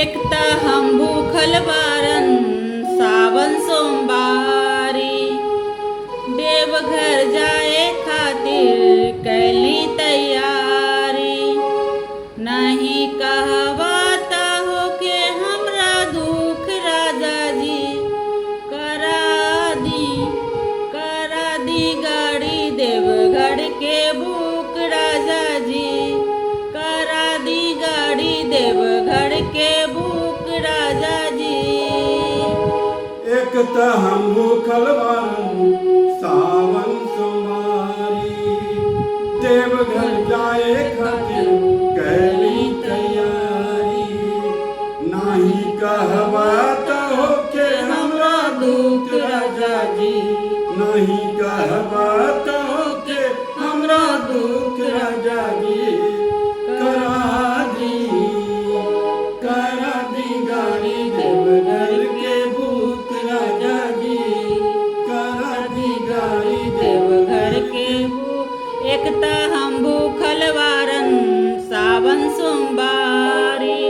एक त हम भूखल बारन सावन सोमवारी, देवघर जाए खातिर कैली तैयारी। नहीं कहवाता हो के हमरा दुख राजा जी, करा दी गाड़ी देवघर के बुक राजा जी, करा दी गाड़ी देवघर के बुक राजा जी। एक त हम भूखल बारन सावन सोमवारी, देवघर जाए खातिर कैली तैयारी। नाही कहवाता हो के हमरा दुख राजा जी, नहीं कहवाता हो के हमरा दुख राजा जी। करा दी गाड़ी देवघर के बुक राजा जी, करा दी गाड़ी देवघर के बुक। एक त हम भूखल बारन सावन सोमवारी,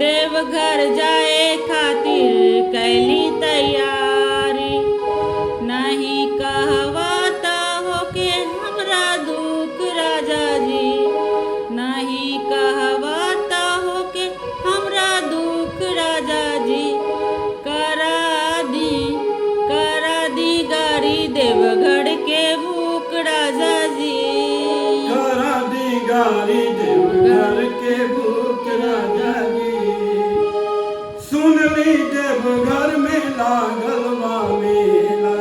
देवघर जाए खातिर कैली तैयारी। नहीं कहवाता हो के हमरा दुख राजा जी, नहीं कहवाता हो के हमरा दुख राजा जी। करा दी गाड़ी देवघर के बुक राजा जी, करा दी गाड़ी देवघर के बुक राजा जी। सुन ली देवघर में लागल बा मेला,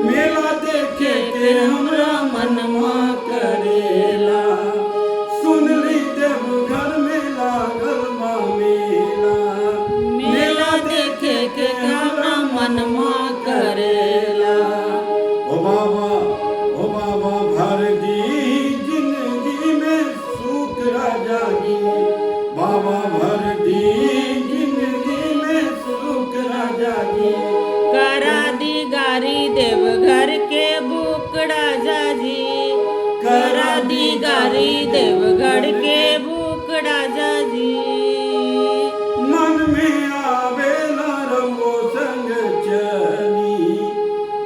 मेला देखे के हमरा मनवा करेला। सुन ली देवघर में लागल बा मेला, मेला देखे के हमरा मनवा करेला। ओ बाबा भर दी जिंदगी में सुख राजा जी, बाबा भर दी जिंदगी में सुख राजा जी। करा दी गाड़ी देवघर के बुक राजा जी, करा दी गाड़ी देवघर के बुक राजा जी। मन में आवेला रवो संग चली,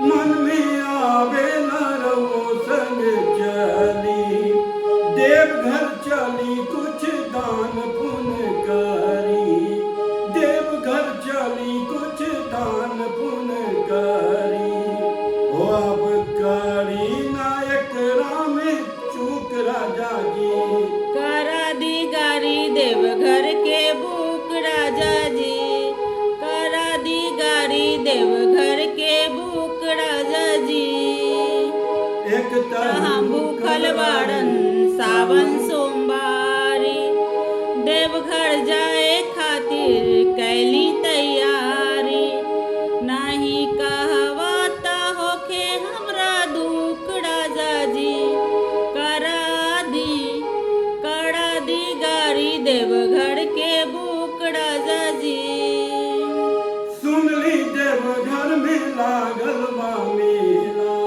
मन में आवेला रवो संग चली। देवघर चली कुछ दान पुण्य करी, देवघर चली कुछ दान पुण्य करी। ओ अब करी नायक राम चूक राजा जी, करा दी गाड़ी देवघर के बुक राजा जी, करा दी गाड़ी देवघर के बुक राजा जी। एक त हम भूखल बारन सावन सोमवारी, देवघर जाए खातिर कैली तैयारी। नहीं कहवाता हो के हमरा दुख राजा जी, करा दी गाड़ी देवघर के बुक राजा जी। सुन ली देवघर में लागल बा मेला,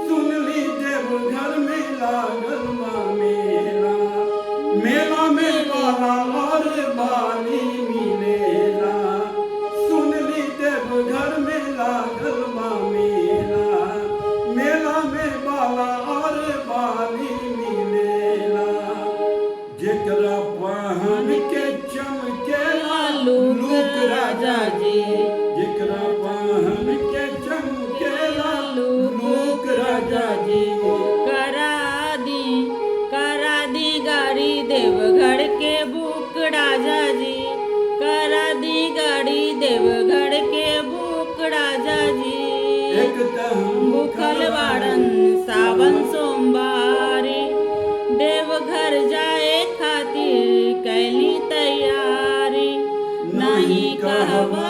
सुन ली देवघर में लागल बा मेला। मेला में बाला और बाली मिलेला। सुन ली देवघर में लागल बा मेला, मेला में बाला और बाली मिलेला। जेकरा पहन के चमकेला लूक राजा जी, जेकरा पहन के चमकेला लूक राजा जी। करा दी गाड़ी देवघर के बुक राजा जी, करा दी गाड़ी देवघर के बुक राजा जी। एक त हम भूखल बारन सावन सोमवारी, देवघर जाए खातिर कैली तैयारी। नहीं कहवा